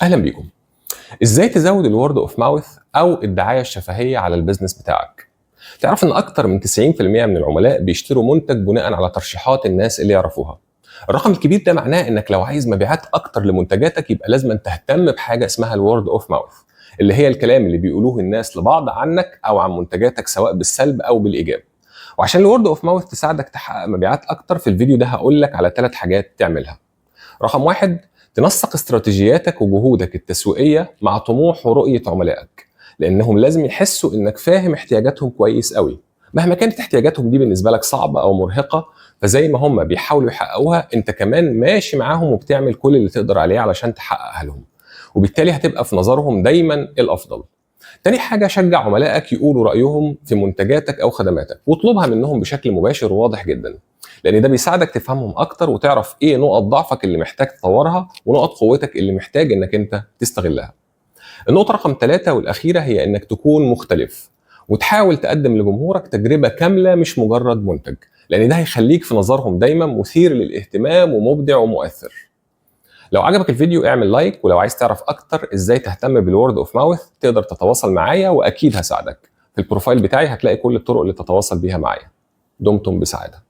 اهلا بيكم. ازاي تزود الورد اوف ماوث او الدعايه الشفهيه على البيزنس بتاعك؟ تعرف ان اكتر من 90% من العملاء بيشتروا منتج بناء على ترشيحات الناس اللي يعرفوها. الرقم الكبير ده معناه انك لو عايز مبيعات اكتر لمنتجاتك يبقى لازم تهتم بحاجه اسمها الورد اوف ماوث، اللي هي الكلام اللي بيقولوه الناس لبعض عنك او عن منتجاتك سواء بالسلب او بالايجاب. وعشان الورد اوف ماوث تساعدك تحقق مبيعات اكتر، في الفيديو ده هقول لك على 3 حاجات تعملها. رقم واحد، تنسق استراتيجياتك وجهودك التسويقية مع طموح ورؤية عملائك، لأنهم لازم يحسوا إنك فاهم احتياجاتهم كويس قوي. مهما كانت احتياجاتهم دي بالنسبة لك صعبة أو مرهقة، فزي ما هم بيحاولوا يحققوها أنت كمان ماشي معاهم وبتعمل كل اللي تقدر عليه علشان تحققها لهم، وبالتالي هتبقى في نظرهم دايما الأفضل. تاني حاجة، شجع عملائك يقولوا رأيهم في منتجاتك أو خدماتك واطلبها منهم بشكل مباشر وواضح جدا، لأن ده بيساعدك تفهمهم أكتر وتعرف إيه نقط ضعفك اللي محتاج تطورها ونقط قوتك اللي محتاج إنك أنت تستغلها. النقطة رقم 3 والأخيرة هي إنك تكون مختلف وتحاول تقدم لجمهورك تجربة كاملة مش مجرد منتج، لأن ده هيخليك في نظرهم دايما مثير للاهتمام ومبدع ومؤثر. لو عجبك الفيديو اعمل لايك، ولو عايز تعرف اكتر ازاي تهتم بالورد اوف ماوث تقدر تتواصل معايا واكيد هساعدك. في البروفايل بتاعي هتلاقي كل الطرق اللي تتواصل بيها معايا. دمتم بسعادة.